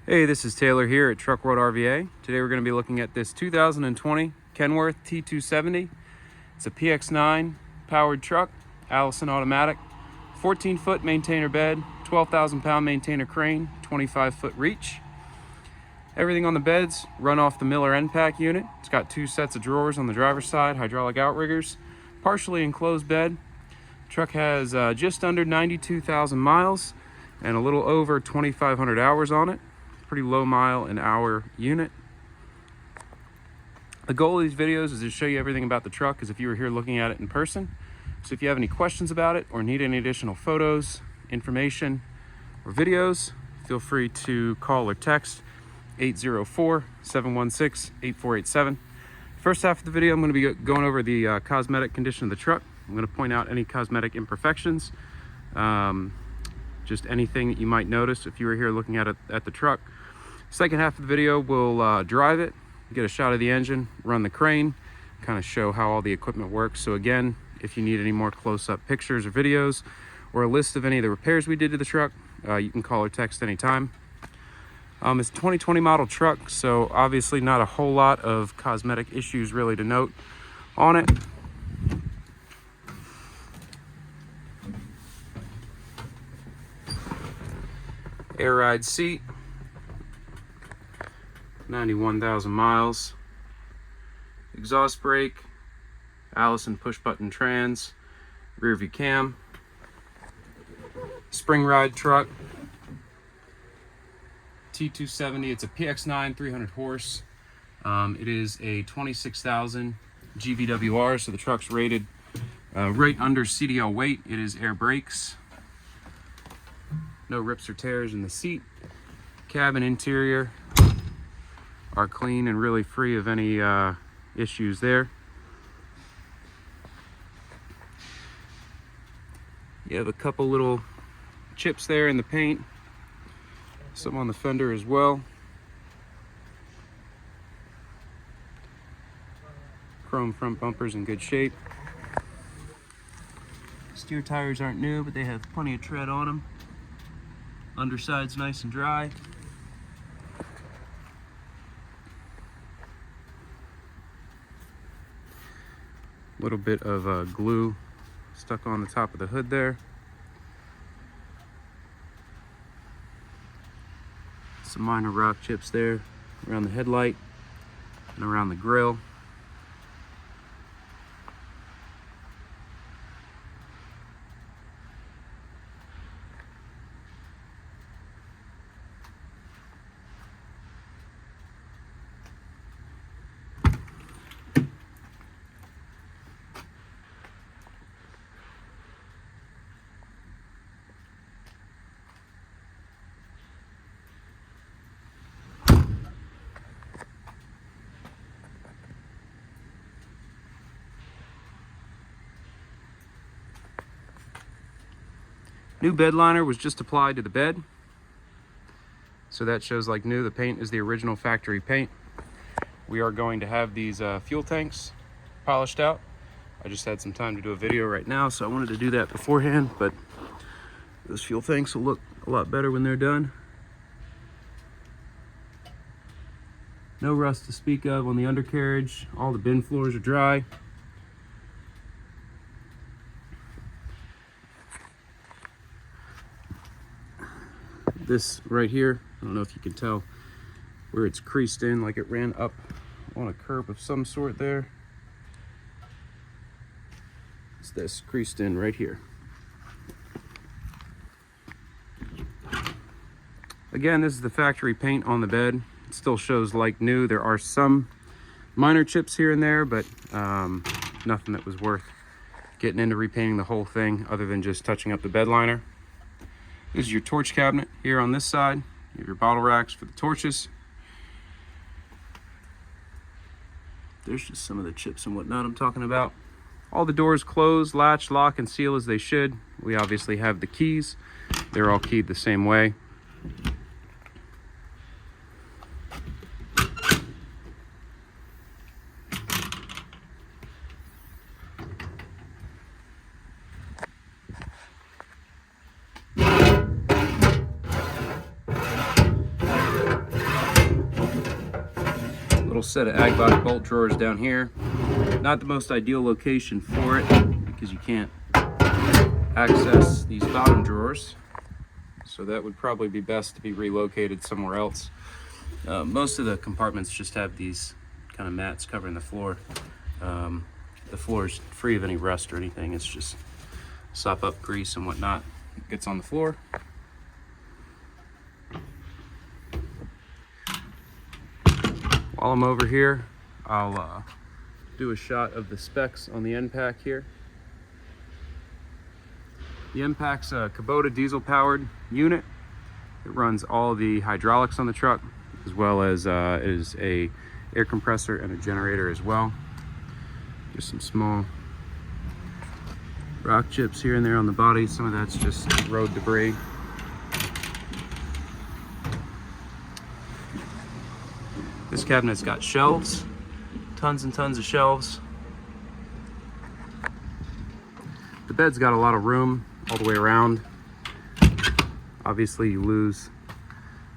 Hey, this is Taylor here at Truck World RVA. Today we're going to be looking at this 2020 Kenworth T270. It's a PX9 powered truck, Allison automatic, 14-foot maintainer bed, 12,000-pound maintainer crane, 25-foot reach. Everything on the beds run off the Miller EnPak unit. It's got 2 sets of drawers on the driver's side, hydraulic outriggers, partially enclosed bed. The truck has just under 92,000 miles and a little over 2,500 hours on it. Pretty low mile an hour unit. The goal of these videos is to show you everything about the truck as if you were here looking at it in person. So if you have any questions about it or need any additional photos, information, or videos, feel free to call or text 804-716-8487. First half of the video, I'm going to be going over the cosmetic condition of the truck. I'm going to point out any cosmetic imperfections, just anything that you might notice if you were here looking at the truck. Second half of the video, we'll drive it, get a shot of the engine, run the crane, kind of show how all the equipment works. So again, if you need any more close-up pictures or videos or a list of any of the repairs we did to the truck, you can call or text anytime. It's a 2020 model truck, so obviously not a whole lot of cosmetic issues really to note on it. Air ride seat, 91,000 miles. Exhaust brake, Allison push button trans, rear view cam. Spring ride truck, T270. It's a PX9 300 horse. It is a 26,000 GVWR, so the truck's rated right under CDL weight. It is air brakes. No rips or tears in the seat. Cabin interior are clean and really free of any issues there. You have a couple little chips there in the paint, some on the fender as well. Chrome front bumpers in good shape. Steer tires aren't new, but they have plenty of tread on them. Underside's nice and dry. A little bit of glue stuck on the top of the hood there. Some minor rock chips there around the headlight and around the grille. New bed liner was just applied to the bed, so that shows like new. The paint is the original factory paint. We are going to have these fuel tanks polished out. I just had some time to do a video right now, so I wanted to do that beforehand, but those fuel tanks will look a lot better when they're done. No rust to speak of on the undercarriage. All the bin floors are dry. This right here, I don't know if you can tell where it's creased in, like it ran up on a curb of some sort there. It's this creased in right here. Again, this is the factory paint on the bed. It still shows like new. There are some minor chips here and there, but nothing that was worth getting into repainting the whole thing other than just touching up the bed liner. This is your torch cabinet here on this side. You have your bottle racks for the torches. There's just some of the chips and whatnot I'm talking about. All the doors close, latch, lock, and seal as they should. We obviously have the keys. They're all keyed the same way. Little set of Agbot bolt drawers down here. Not the most ideal location for it because you can't access these bottom drawers. So that would probably be best to be relocated somewhere else. Most of the compartments just have these kind of mats covering the floor. The floor is free of any rust or anything. It's just sop up grease and whatnot. It gets on the floor. While I'm over here, I'll do a shot of the specs on the EnPak here. The EnPak's a Kubota diesel powered unit. It runs all the hydraulics on the truck, as well as is a air compressor and a generator as well. Just some small rock chips here and there on the body. Some of that's just road debris. This cabinet's got shelves, tons and tons of shelves. The bed's got a lot of room all the way around. Obviously you lose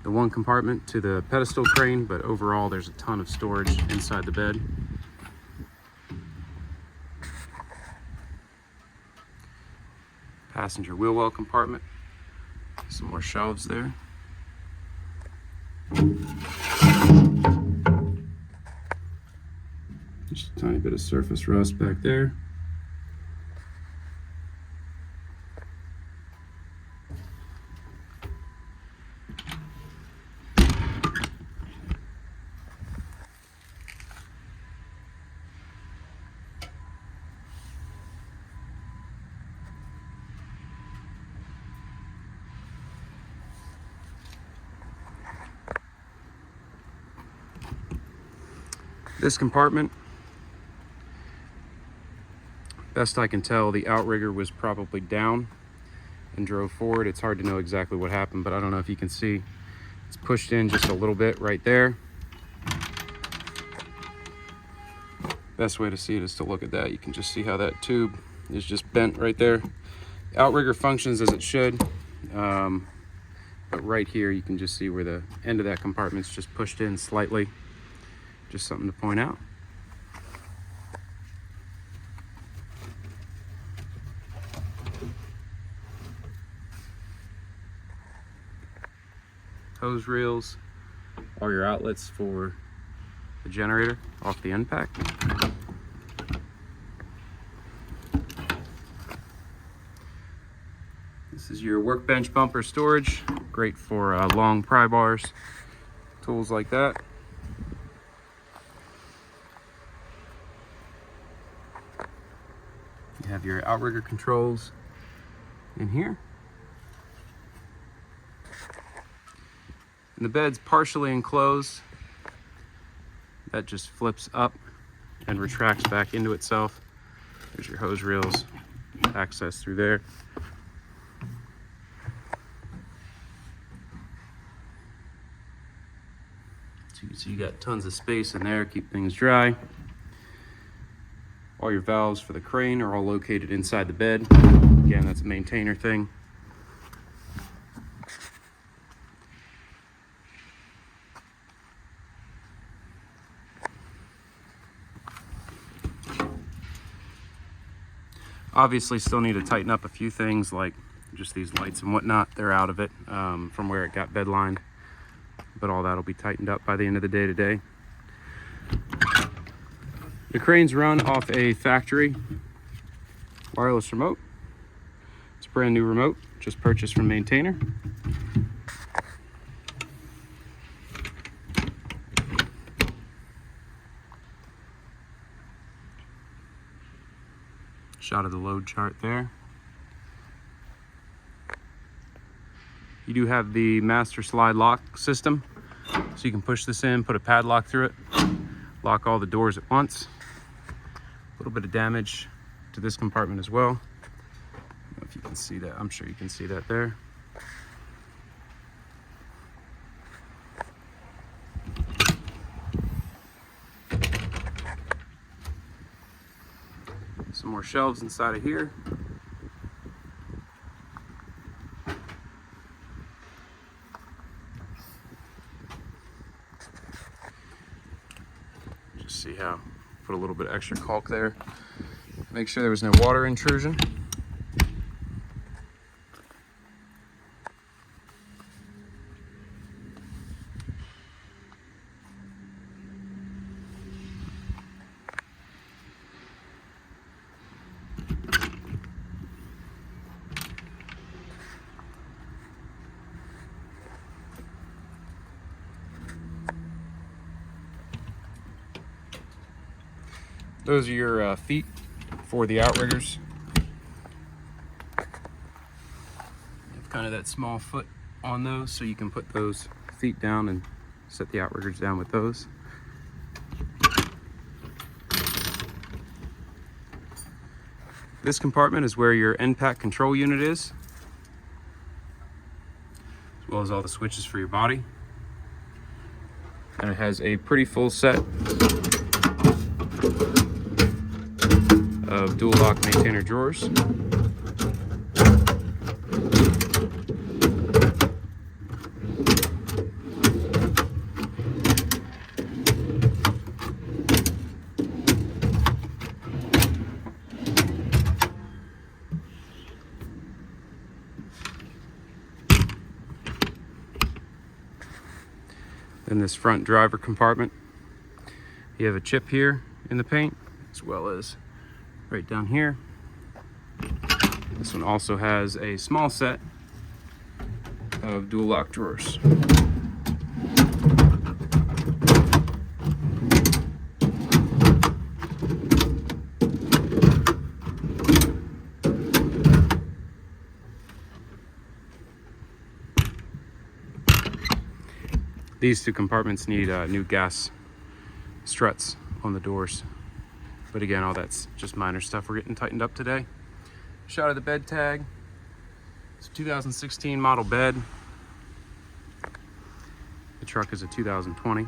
the one compartment to the pedestal crane, but overall there's a ton of storage inside the bed. Passenger wheel well compartment. Some more shelves there. Just a tiny bit of surface rust back there. This compartment, best I can tell, the outrigger was probably down and drove forward. It's hard to know exactly what happened, but I don't know if you can see. It's pushed in just a little bit right there. Best way to see it is to look at that. You can just see how that tube is just bent right there. The outrigger functions as it should, but right here you can just see where the end of that compartment's just pushed in slightly. Just something to point out. Hose reels, all your outlets for the generator off the EnPak. This is your workbench bumper storage, great for long pry bars, tools like that. You have your outrigger controls in here. And the bed's partially enclosed. That just flips up and retracts back into itself. There's your hose reels, access through there. So you can see you got tons of space in there, keep things dry. All your valves for the crane are all located inside the bed. Again, that's a maintainer thing. Obviously still need to tighten up a few things like just these lights and whatnot. They're out of it from where it got bed lined, but all that'll be tightened up by the end of the day today. The crane's run off a factory wireless remote. It's a brand new remote, just purchased from maintainer. Shot of the load chart there. You do have the master slide lock system, so you can push this in, put a padlock through it, lock all the doors at once. A little bit of damage to this compartment as well. I don't know if you can see that. I'm sure you can see that there. Some more shelves inside of here. see how, put a little bit extra caulk there. Make sure there was no water intrusion. Those are your feet for the outriggers. You have kind of that small foot on those, so you can put those feet down and set the outriggers down with those. This compartment is where your EnPak control unit is, as well as all the switches for your body. And it has a pretty full set of Dualock maintainer drawers. In this front driver compartment, you have a chip here in the paint, as well as right down here. This one also has a small set of Dualock drawers. These two compartments need new gas struts on the doors. But again, all that's just minor stuff we're getting tightened up today. Shot of the bed tag. It's a 2016 model bed. The truck is a 2020.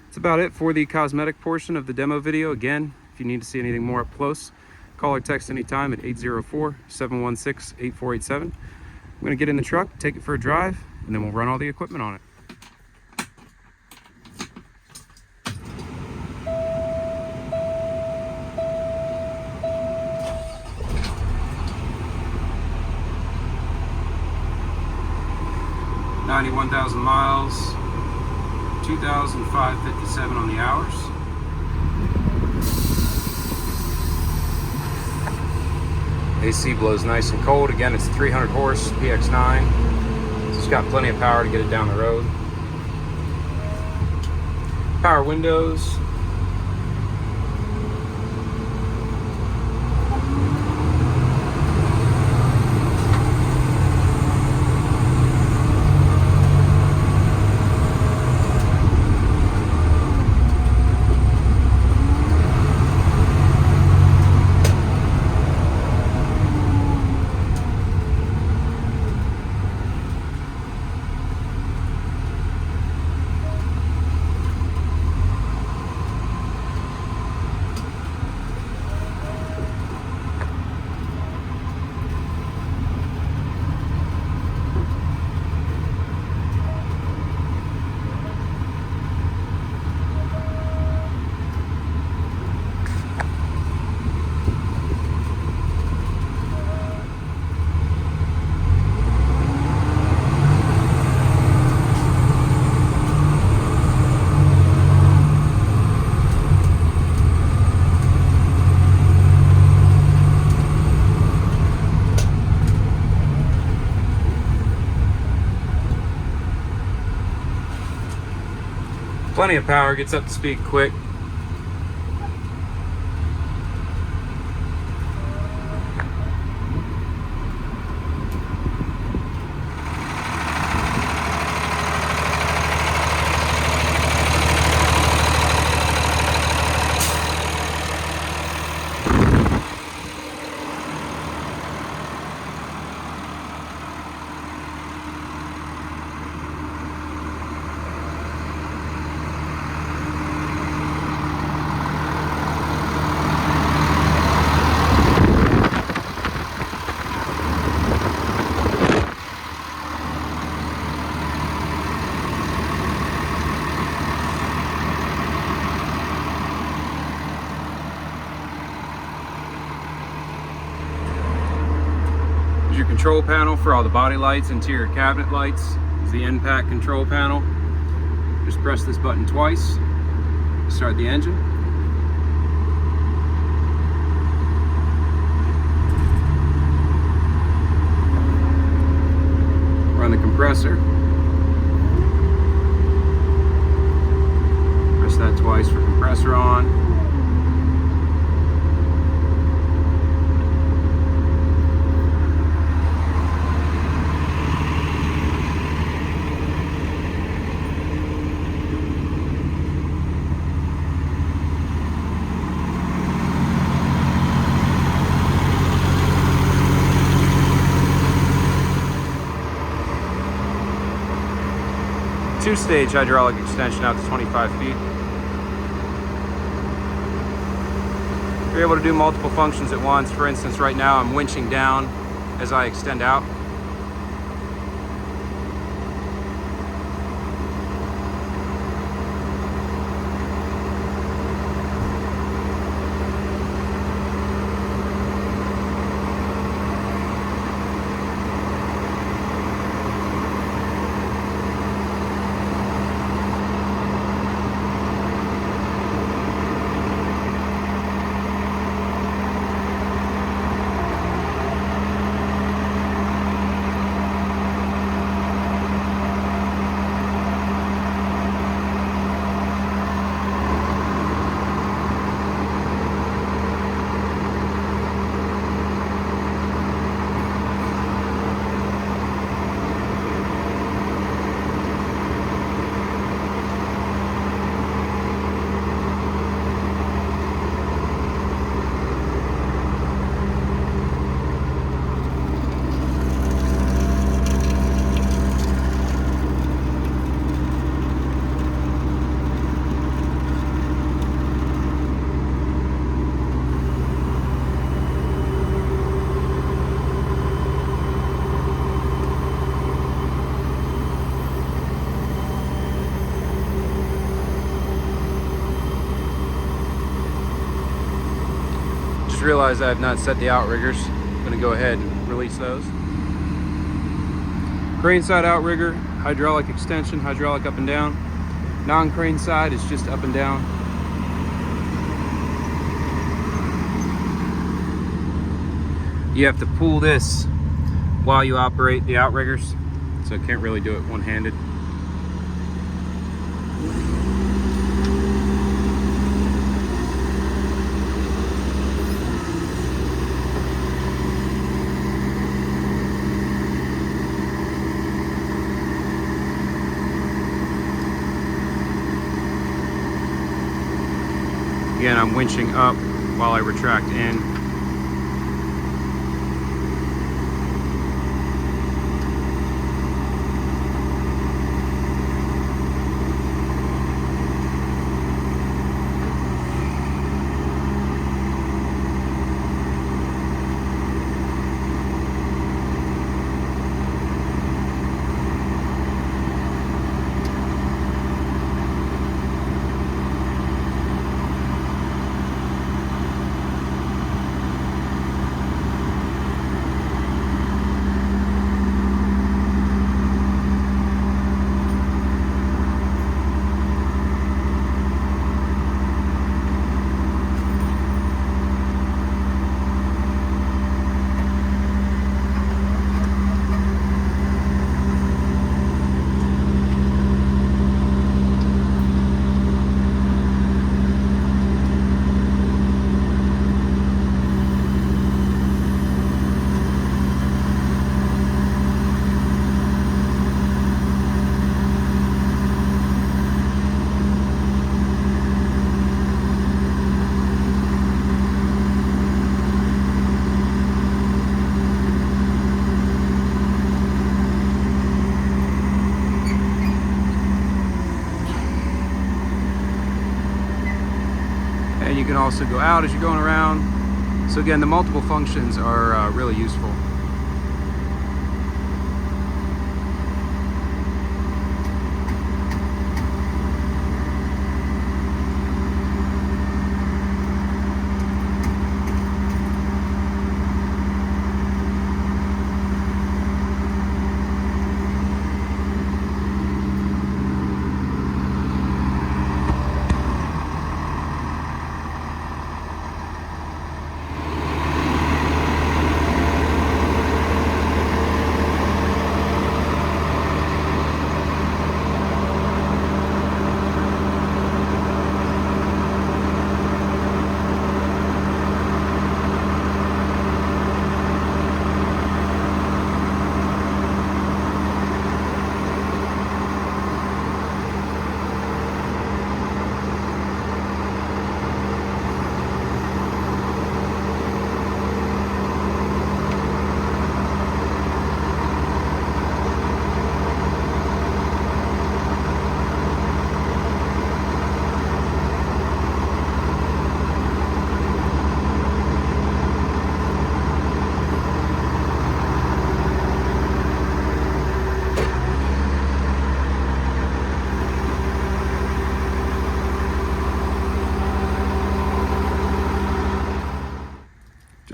That's about it for the cosmetic portion of the demo video. Again, if you need to see anything more up close, call or text anytime at 804-716-8487. I'm going to get in the truck, take it for a drive, and then we'll run all the equipment on it. $91,000 miles, 2,557 on the hours. AC blows nice and cold. Again, it's a 300 horse PX9. So it's got plenty of power to get it down the road. Power windows. Plenty of power, gets up to speed quick. control panel for all the body lights, interior cabinet lights. This is the EnPak control panel. Just press this button twice to start the engine. Run the compressor. Press that twice for compressor on. Two-stage hydraulic extension out to 25 feet. You're able to do multiple functions at once. For instance, right now I'm winching down as I extend out. Realize I have not set the outriggers. I'm going to go ahead and release those. Crane side outrigger, hydraulic extension, hydraulic up and down. Non-crane side is just up and down. You have to pull this while you operate the outriggers, so I can't really do it one-handed. Again, I'm winching up while I retract in. And you can also go out as you're going around. So again, the multiple functions are really useful.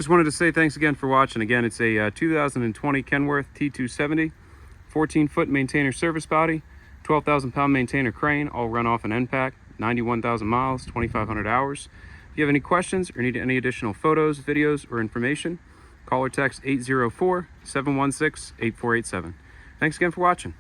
Just wanted to say thanks again for watching. Again, it's a 2020 Kenworth T270, 14-foot maintainer service body, 12,000-pound maintainer crane, all run off an EnPak, 91,000 miles, 2,500 hours. If you have any questions or need any additional photos, videos, or information, call or text 804-716-8487. Thanks again for watching.